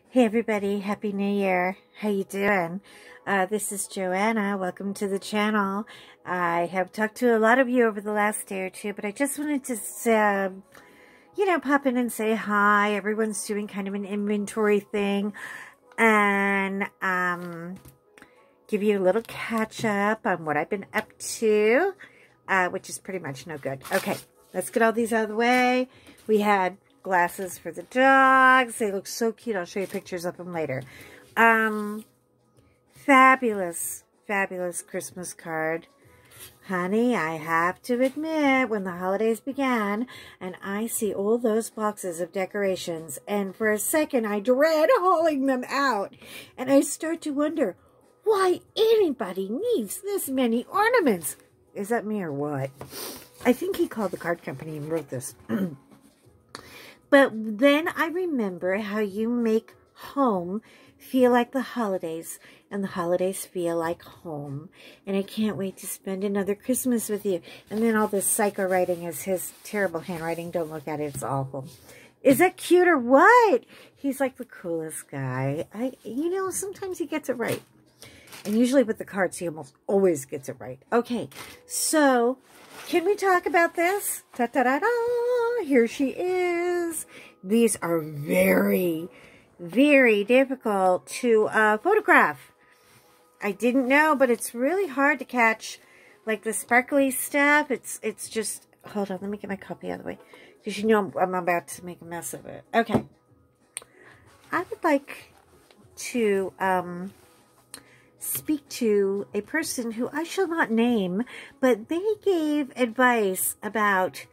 Hey everybody, Happy New Year. How you doing? This is Joanna. Welcome to the channel. I have talked to a lot of you over the last day or two, but I just wanted to, pop in and say hi. Everyone's doing kind of an inventory thing and give you a little catch up on what I've been up to, which is pretty much no good. Okay, let's get all these out of the way. We had glasses for the dogs. They look so cute. I'll show you pictures of them later. Fabulous, fabulous Christmas card. Honey, I have to admit, when the holidays began and I see all those boxes of decorations, and for a second I dread hauling them out, and I start to wonder why anybody needs this many ornaments. Is that me or what? I think he called the card company and wrote this. But then I remember how you make home feel like the holidays, and the holidays feel like home. And I can't wait to spend another Christmas with you. And then all this psycho writing is his terrible handwriting. Don't look at it. It's awful. Is that cute or what? He's like the coolest guy. Sometimes he gets it right. And usually with the cards, he almost always gets it right. Okay, so can we talk about this? Ta-ta-da-da! Here she is. These are very, very difficult to photograph. I didn't know, but it's really hard to catch, like the sparkly stuff. It's just, hold on, let me get my copy out of the way, because you know I'm about to make a mess of it. Okay. I would like to speak to a person who I shall not name, but they gave advice about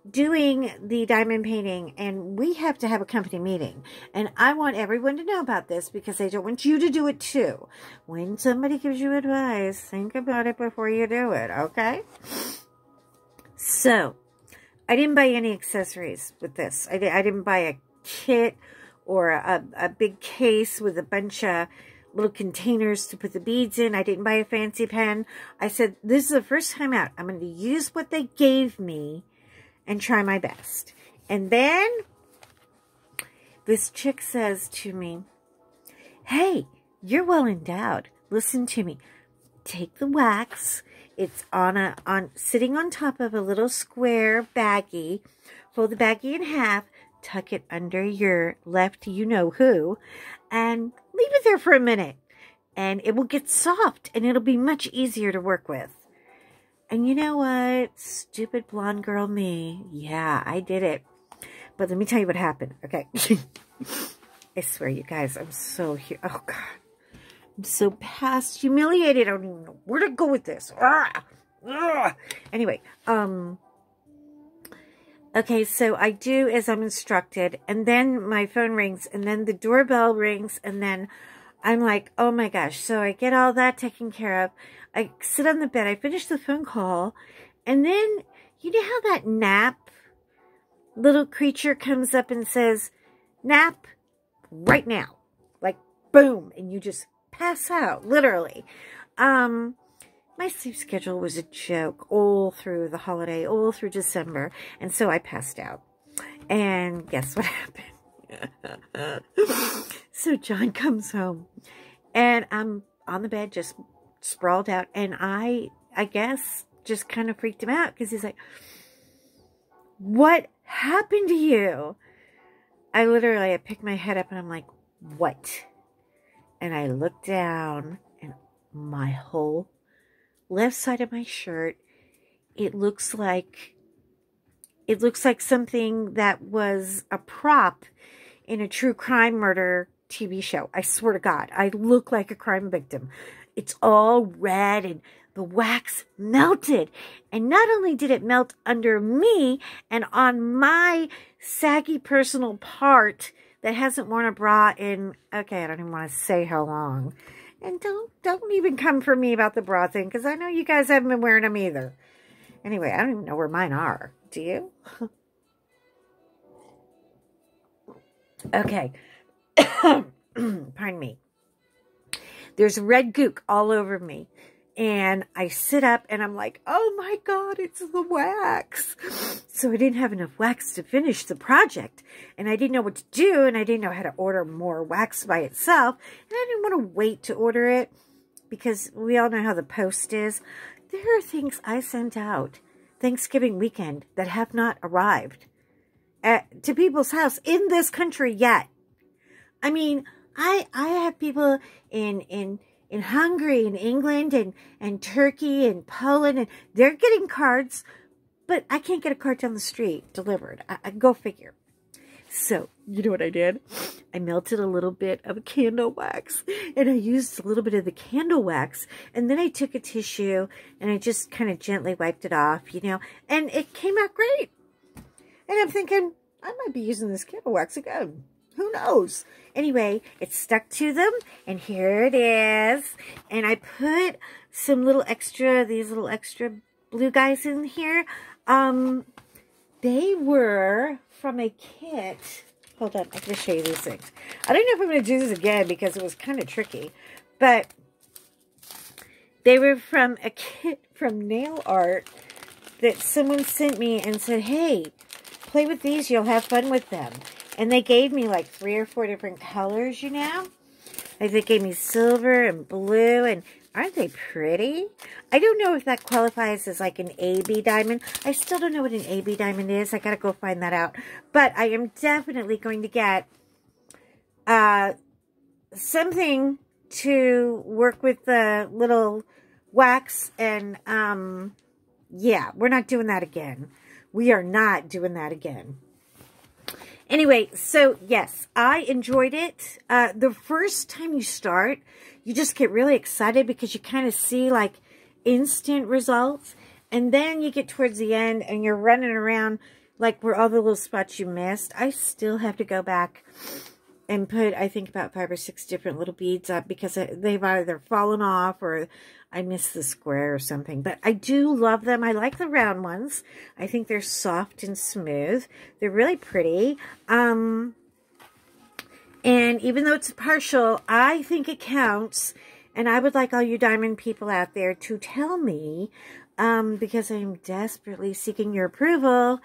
doing the diamond painting, and we have to have a company meeting, and I want everyone to know about this because I don't want you to do it too. When somebody gives you advice, think about it before you do it, okay? So I didn't buy any accessories with this. I didn't buy a kit or a big case with a bunch of little containers to put the beads in. I didn't buy a fancy pen. I said, this is the first time out. I'm going to use what they gave me and try my best. And then this chick says to me, hey, you're well endowed. Listen to me. Take the wax. It's sitting on top of a little square baggie. Fold the baggie in half. Tuck it under your left you-know-who. And leave it there for a minute. And it will get soft. And it'll be much easier to work with. And you know what? Stupid blonde girl me. Yeah, I did it. But let me tell you what happened. Okay. I swear, you guys, I'm so oh, God. I'm so past humiliated. I don't even know where to go with this. Anyway, okay, so I do as I'm instructed. And then my phone rings. And then the doorbell rings. And then I'm like, oh my gosh. So I get all that taken care of. I sit on the bed. I finish the phone call. And then, you know how that nap little creature comes up and says, nap right now. Like, boom. And you just pass out, literally. My sleep schedule was a joke all through the holiday, all through December. And so I passed out. And guess what happened? So John comes home. And I'm on the bed just sprawled out, and I guess just kind of freaked him out because he's like, what happened to you? I picked my head up and I'm like, what? And I looked down, and my whole left side of my shirt, it looks like something that was a prop in a true crime murder TV show. I swear to God, I look like a crime victim. It's all red, and the wax melted. And not only did it melt under me and on my saggy personal part that hasn't worn a bra in, okay, I don't even want to say how long. And don't even come for me about the bra thing, because I know you guys haven't been wearing them either. Anyway, I don't even know where mine are. Do you? Okay. Pardon me. There's red gook all over me. And I sit up and I'm like, oh my God, it's the wax. So I didn't have enough wax to finish the project. And I didn't know what to do. And I didn't know how to order more wax by itself. And I didn't want to wait to order it because we all know how the post is. There are things I sent out Thanksgiving weekend that have not arrived to people's house in this country yet. I mean, I have people in Hungary and England and Turkey and Poland, and they're getting cards, but I can't get a card down the street delivered. I go figure. So, you know what I did? I melted a little bit of candle wax, and I used a little bit of the candle wax, and then I took a tissue, and I just kind of gently wiped it off, you know, and it came out great. And I'm thinking, I might be using this candle wax again. Who knows? Anyway, it stuck to them, and here it is. And I put some little extra, these little extra blue guys in here. They were from a kit. Hold on, I'm going to show you these things. I don't know if I'm going to do this again because it was kind of tricky. But they were from a kit from Nail Art that someone sent me and said, hey, play with these, you'll have fun with them. And they gave me like 3 or 4 different colors, you know. Like they gave me silver and blue, and aren't they pretty? I don't know if that qualifies as like an AB diamond. I still don't know what an AB diamond is. I got to go find that out. But I am definitely going to get something to work with the little wax. And yeah, we're not doing that again. We are not doing that again. Anyway, so yes, I enjoyed it. The first time you start, you just get really excited because you kind of see like instant results. And then you get towards the end and you're running around like where all the little spots you missed. I still have to go back and put, I think, about 5 or 6 different little beads up because they've either fallen off or I missed the square or something. But I do love them. I like the round ones. I think they're soft and smooth. They're really pretty. And even though it's partial, I think it counts. And I would like all you diamond people out there to tell me, because I'm desperately seeking your approval,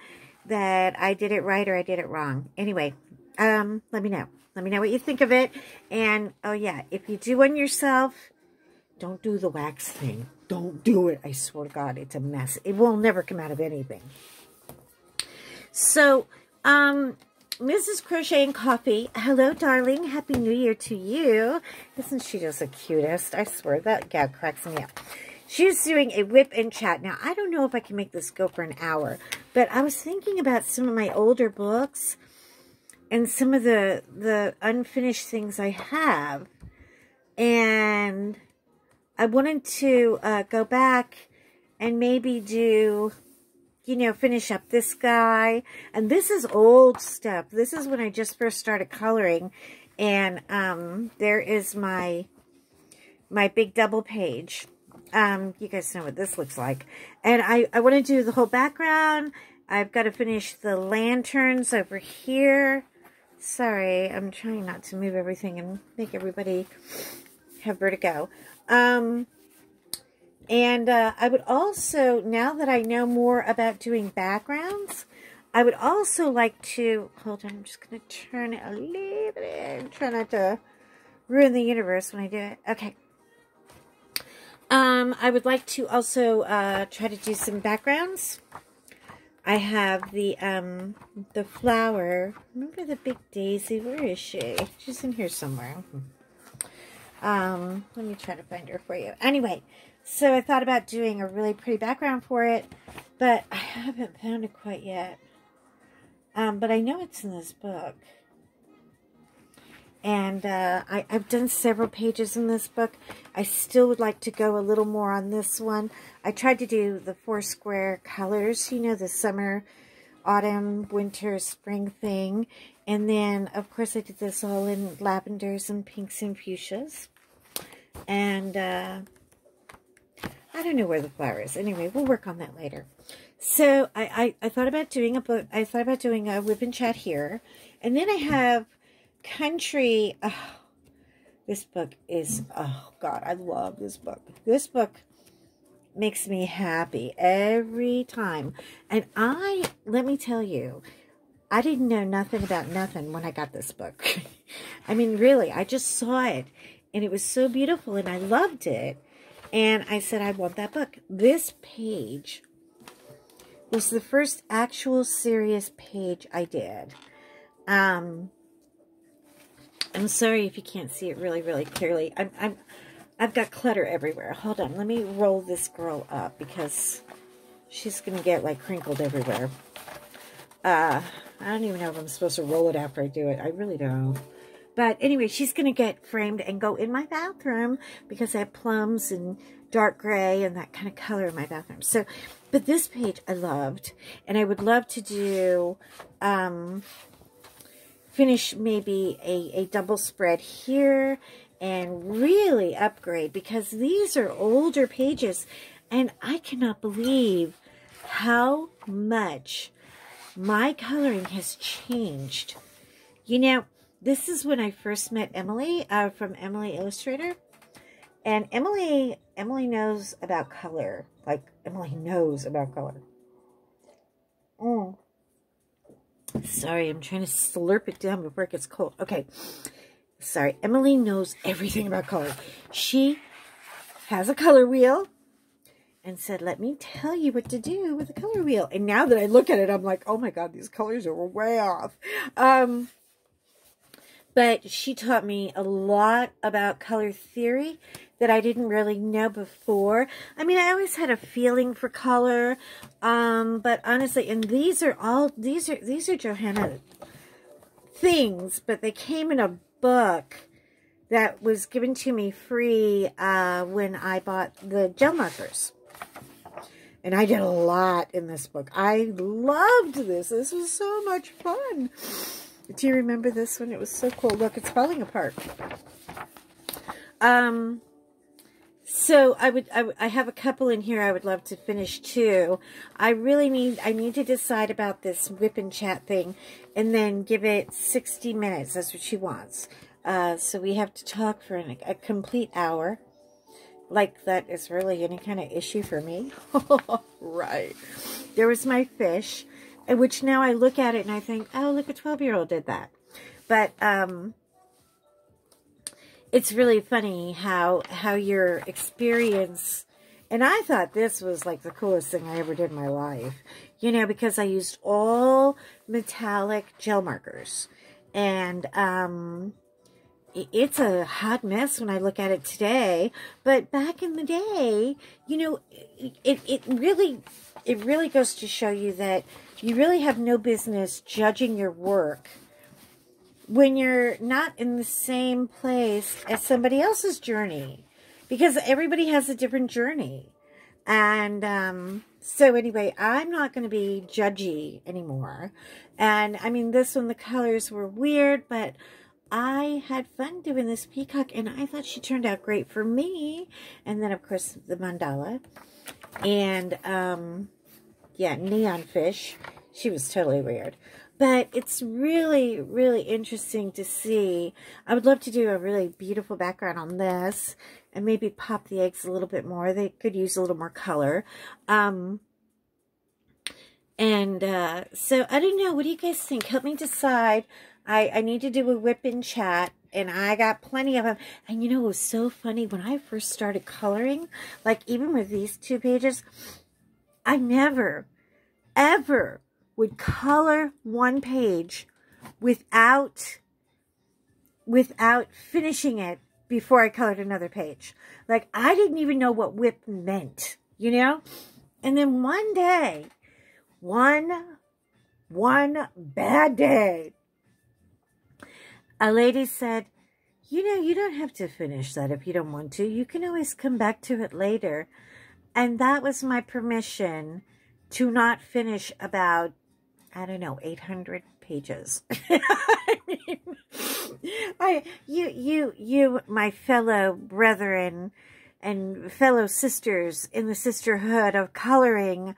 that I did it right or I did it wrong. Anyway, let me know. Let me know what you think of it. And, oh yeah, if you do one yourself, don't do the wax thing. Don't do it. I swear to God, it's a mess. It will never come out of anything. So, Mrs. Crocheting Coffee, hello, darling. Happy New Year to you. Isn't she just the cutest? I swear, that gal cracks me up. She's doing a whip and chat. Now, I don't know if I can make this go for an hour, but I was thinking about some of my older books and some of the unfinished things I have. And I wanted to go back and maybe do, you know, finish up this guy. And this is old stuff. This is when I just first started coloring. And there is my big double page. You guys know what this looks like. And I want to do the whole background. I've got to finish the lanterns over here. Sorry, I'm trying not to move everything and make everybody have vertigo. And I would also, now that I know more about doing backgrounds, I would also like to, hold on, I'm just going to turn it a little bit, try not to ruin the universe when I do it. Okay. I would like to also try to do some backgrounds. I have the flower. Remember the big daisy? Where is she? She's in here somewhere. Let me try to find her for you. Anyway, so I thought about doing a really pretty background for it, but I haven't found it quite yet. But I know it's in this book. And I've done several pages in this book. I still would like to go a little more on this one. I tried to do the 4 square colors, you know, the summer, autumn, winter, spring thing. And then, of course, I did this all in lavenders and pinks and fuchsias. And I don't know where the flower is. Anyway, we'll work on that later. So I thought about doing a book. I thought about doing a whip and chat here. And then I have Country. Oh, this book is, oh God, I love this book. This book makes me happy every time. And let me tell you, I didn't know nothing about nothing when I got this book. I mean, really, I just saw it, and it was so beautiful, and I loved it. And I said, I want that book. This page was the first actual serious page I did. I'm sorry if you can't see it really, really clearly. I've got clutter everywhere. Hold on, let me roll this girl up because she's going to get like crinkled everywhere. I don't even know if I'm supposed to roll it after I do it. I really don't. But anyway, she's going to get framed and go in my bathroom because I have plums and dark gray and that kind of color in my bathroom. So, but this page I loved. And I would love to do, finish maybe a double spread here and really upgrade because these are older pages. And I cannot believe how much my coloring has changed. You know, this is when I first met Emily from Emily Illustrator. And Emily knows about color. Like, Emily knows about color. Sorry, I'm trying to slurp it down before it gets cold. Okay. Sorry. Emily knows everything about color. She has a color wheel and said, let me tell you what to do with the color wheel. And now that I look at it, I'm like, oh my God, these colors are way off. But she taught me a lot about color theory that I didn't really know before. I mean, I always had a feeling for color, but honestly, and these are Johanna things, but they came in a book that was given to me free when I bought the gel markers. And I did a lot in this book. I loved this. This was so much fun. Do you remember this one? It was so cool. Look, it's falling apart. So I have a couple in here I would love to finish too. I need to decide about this whip and chat thing and then give it 60 minutes. That's what she wants. So we have to talk for a complete hour. Like that is really any kind of issue for me. Right. There was my fish. Which now I look at it and I think, oh, look, a 12-year-old did that. But it's really funny how your experience, and I thought this was like the coolest thing I ever did in my life, you know, because I used all metallic gel markers. And it's a hot mess when I look at it today. But back in the day, you know, it really goes to show you that you really have no business judging your work when you're not in the same place as somebody else's journey. Because everybody has a different journey. And so anyway, I'm not going to be judgy anymore. And I mean, this one, the colors were weird, but I had fun doing this peacock. And I thought she turned out great for me. And then, of course, the mandala. And yeah, neon fish. She was totally weird. But it's really, really interesting to see. I would love to do a really beautiful background on this. And maybe pop the eggs a little bit more. They could use a little more color. So I don't know. What do you guys think? Help me decide. I need to do a whip and chat. And I got plenty of them. And you know, it was so funny. When I first started coloring, like even with these two pages, I never, ever would color one page without finishing it before I colored another page. Like, I didn't even know what whip meant, you know? And then one day, one bad day, a lady said, you know, you don't have to finish that if you don't want to. You can always come back to it later. And that was my permission to not finish about, I don't know, 800 pages. I mean, you, my fellow brethren and fellow sisters in the sisterhood of coloring,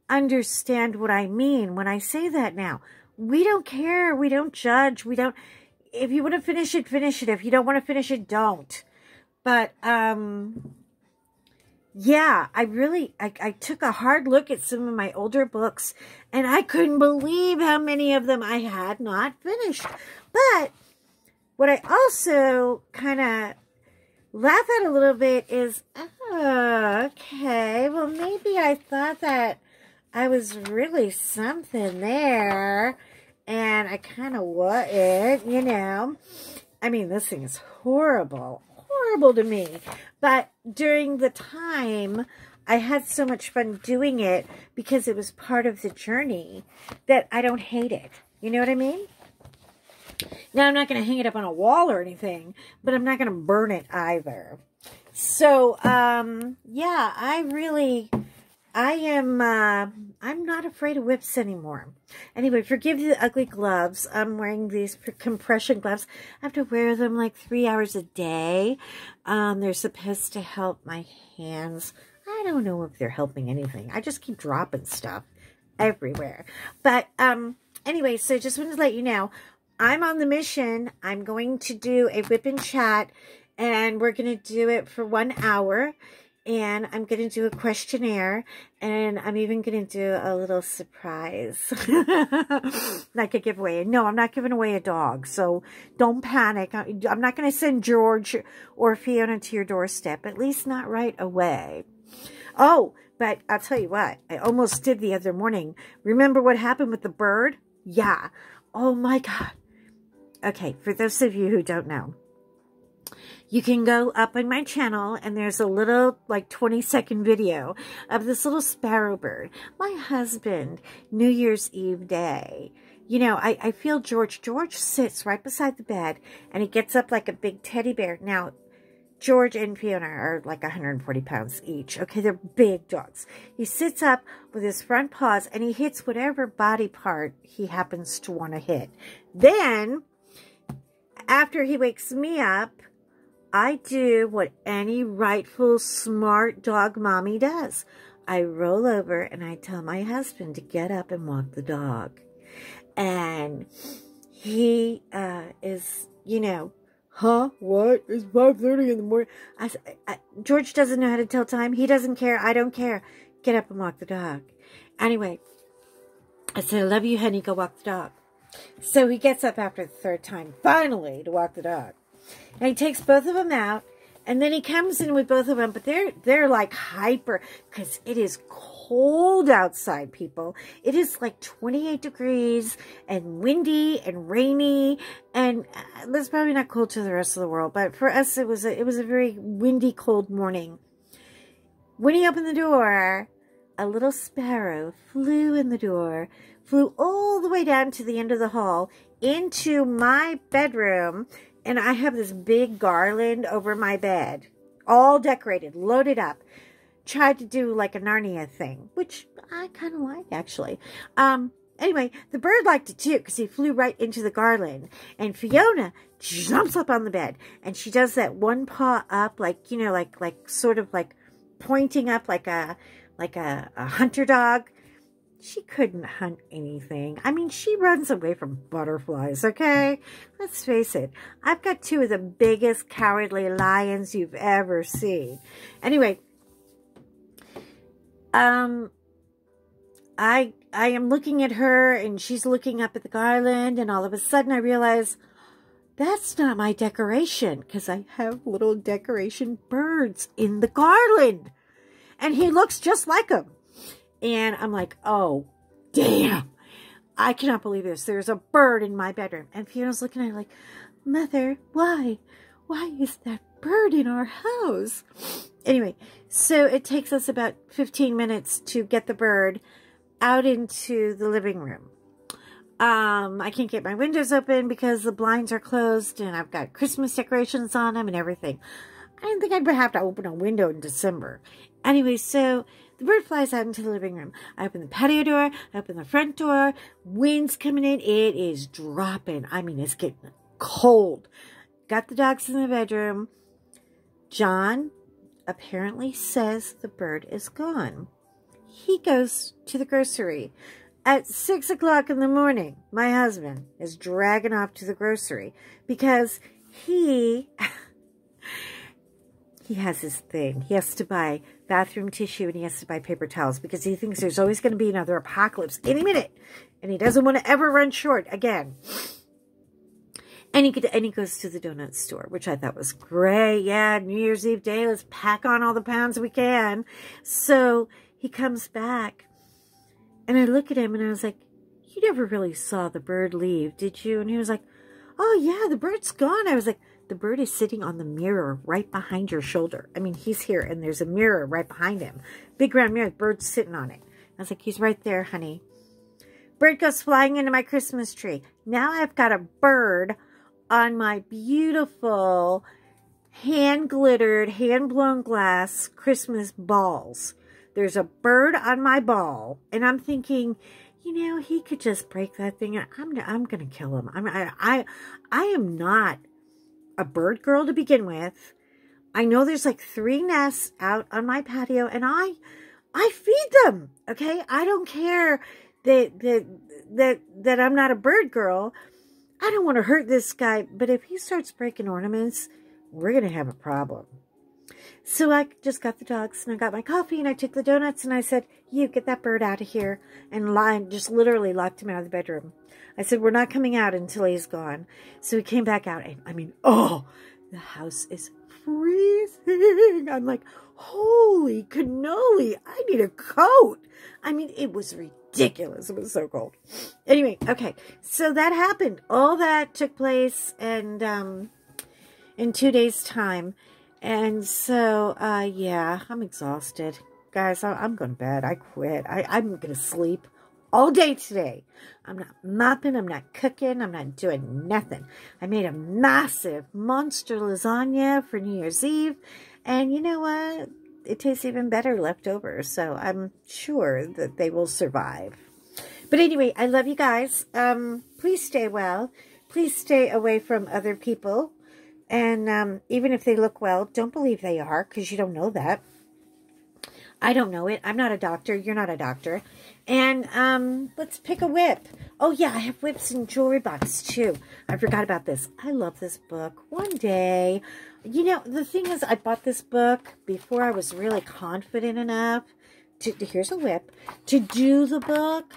understand what I mean when I say that now. We don't care. We don't judge. We don't. If you want to finish it, finish it. If you don't want to finish it, don't. But, yeah, I took a hard look at some of my older books, and I couldn't believe how many of them I had not finished. But what I also kind of laugh at a little bit is, oh, okay, well, maybe I thought that I was really something there, and I kind of wasn't, you know. I mean, this thing is horrible to me, but during the time I had so much fun doing it because it was part of the journey that I don't hate it. You know what I mean? Now, I'm not going to hang it up on a wall or anything, but I'm not going to burn it either. So yeah, I'm not afraid of whips anymore. Anyway, forgive the ugly gloves. I'm wearing these compression gloves. I have to wear them like 3 hours a day. They're supposed to help my hands. I don't know if they're helping anything. I just keep dropping stuff everywhere. But anyway, so just wanted to let you know, I'm on the mission. I'm going to do a whip and chat, and we're going to do it for 1 hour. And I'm going to do a questionnaire, and I'm even going to do a little surprise, like a giveaway. No, I'm not giving away a dog, so don't panic. I'm not going to send George or Fiona to your doorstep, at least not right away. Oh, but I'll tell you what, I almost did the other morning. Remember what happened with the bird? Yeah. Oh, my God. Okay, for those of you who don't know, you can go up on my channel, and there's a little, like, 20-second video of this little sparrow bird. My husband, New Year's Eve day, you know, I feel George sits right beside the bed, and he gets up like a big teddy bear. Now, George and Fiona are like 140 pounds each. Okay, they're big dogs. He sits up with his front paws, and he hits whatever body part he happens to want to hit. Then, after he wakes me up, I do what any rightful smart dog mommy does. I roll over and I tell my husband to get up and walk the dog. And he is, you know, huh? What? It's 5:30 in the morning. George doesn't know how to tell time. He doesn't care. I don't care. Get up and walk the dog. Anyway, I said, I love you, honey. Go walk the dog. So he gets up after the third time, finally, to walk the dog. And he takes both of them out, and then he comes in with both of them, but they're like hyper, because it is cold outside, people. It is like 28 degrees, and windy, and rainy, and that's probably not cold to the rest of the world, but for us, it was a very windy, cold morning. When he opened the door, a little sparrow flew in the door, flew all the way down to the end of the hall, into my bedroom. And I have this big garland over my bed, all decorated, loaded up. Tried to do like a Narnia thing, which I kind of like, actually. Anyway, the bird liked it too, because he flew right into the garland. And Fiona jumps up on the bed, and she does that one paw up, like, you know, like sort of like pointing up like a hunter dog. She couldn't hunt anything. I mean, she runs away from butterflies, okay? Let's face it. I've got two of the biggest cowardly lions you've ever seen. Anyway, I am looking at her, and she's looking up at the garland, and all of a sudden I realize that's not my decoration, because I have little decoration birds in the garland. And he looks just like them. And I'm like, oh, damn. I cannot believe this. There's a bird in my bedroom. And Fiona's looking at her like, Mother, why? Why is that bird in our house? Anyway, so it takes us about 15 minutes to get the bird out into the living room. I can't get my windows open because the blinds are closed, and I've got Christmas decorations on them and everything. I didn't think I'd have to open a window in December. Anyway, so the bird flies out into the living room. I open the patio door. I open the front door. Wind's coming in. It is dropping. I mean, it's getting cold. Got the dogs in the bedroom. John apparently says the bird is gone. He goes to the grocery. At 6 o'clock in the morning, my husband is dragging off to the grocery because he he has his thing. He has to buy bathroom tissue and he has to buy paper towels because he thinks there's always going to be another apocalypse any minute. And he doesn't want to ever run short again. And he goes to the donut store, which I thought was great. Yeah, New Year's Eve day, let's pack on all the pounds we can. So he comes back and I look at him and I was like, you never really saw the bird leave, did you? And he was like, oh yeah, the bird's gone. I was like, the bird is sitting on the mirror right behind your shoulder. I mean, he's here and there's a mirror right behind him. Big round mirror, the bird's sitting on it. I was like, he's right there, honey. Bird goes flying into my Christmas tree. Now I've got a bird on my beautiful hand-glittered, hand-blown glass Christmas balls. There's a bird on my ball, and I'm thinking, you know, he could just break that thing. I'm going to kill him. I am not a bird girl to begin with. I know there's like 3 nests out on my patio, and I feed them. Okay, I don't care that I'm not a bird girl. I don't want to hurt this guy, but if he starts breaking ornaments, we're going to have a problem. So I just got the dogs and I got my coffee and I took the donuts and I said, you get that bird out of here, and just literally locked him out of the bedroom. I said, we're not coming out until he's gone. So he came back out and I mean, oh, the house is freezing. I'm like, holy cannoli, I need a coat. I mean, it was ridiculous. It was so cold. Anyway, okay. So that happened. All that took place and in 2 days' time. And so, yeah, I'm exhausted. Guys, I'm going to bed. I quit. I'm going to sleep all day today. I'm not mopping. I'm not cooking. I'm not doing nothing. I made a massive monster lasagna for New Year's Eve. And you know what? It tastes even better left over. So I'm sure that they will survive. But anyway, I love you guys. Please stay well. Please stay away from other people. And even if they look well, don't believe they are, because you don't know that. I don't know it. I'm not a doctor. You're not a doctor. And let's pick a whip. Oh, yeah, I have whips and jewelry box, too. I forgot about this. I love this book. One day, you know, the thing is, I bought this book before I was really confident enough to, here's a whip, to do the book.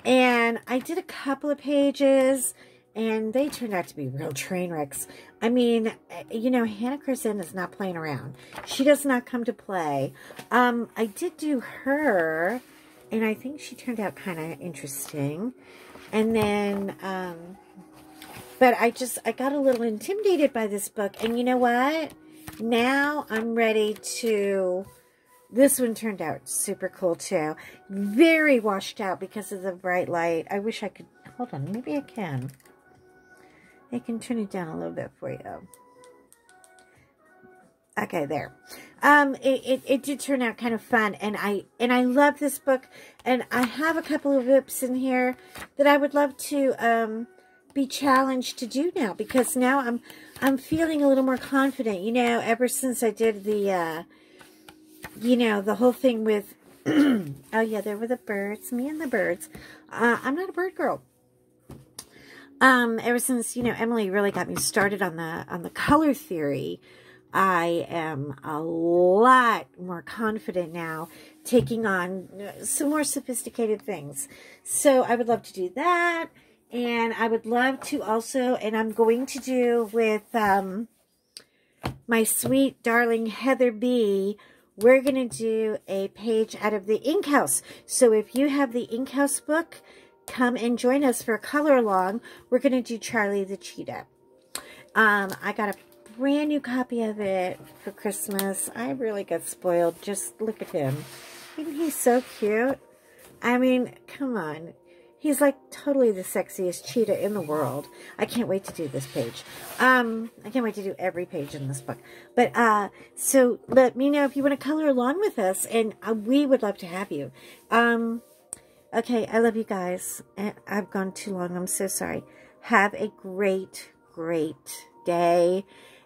And I did a couple of pages, and they turned out to be real train wrecks. I mean, you know, Hannah Kristen is not playing around. She does not come to play. I did do her, and I think she turned out kind of interesting. And then, but I got a little intimidated by this book. And you know what? Now I'm ready to... This one turned out super cool, too. Very washed out because of the bright light. I wish I could... Hold on, maybe I can. I can turn it down a little bit for you. Okay, there. It did turn out kind of fun, and I love this book, and I have a couple of whips in here that I would love to be challenged to do now, because now I'm feeling a little more confident. You know, ever since I did the you know, the whole thing with oh yeah, there were the birds, me and the birds. I'm not a bird girl. Ever since, you know, Emily really got me started on the color theory, I am a lot more confident now, taking on some more sophisticated things. So I would love to do that, and I would love to also, and I'm going to do with my sweet darling Heather B, we're going to do a page out of the Ink House. So if you have the Ink House book, come and join us for a color along. We're going to do Charlie the Cheetah. I got a brand new copy of it for Christmas. I really got spoiled. Just look at him. Isn't he so cute? I mean, come on. He's like totally the sexiest cheetah in the world. I can't wait to do this page. I can't wait to do every page in this book. But, so let me know if you want to color along with us, and we would love to have you. Okay, I love you guys. I've gone too long. I'm so sorry. Have a great, great day.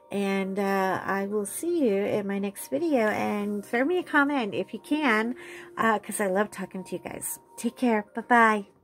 And I will see you in my next video. And throw me a comment if you can, because I love talking to you guys. Take care. Bye-bye.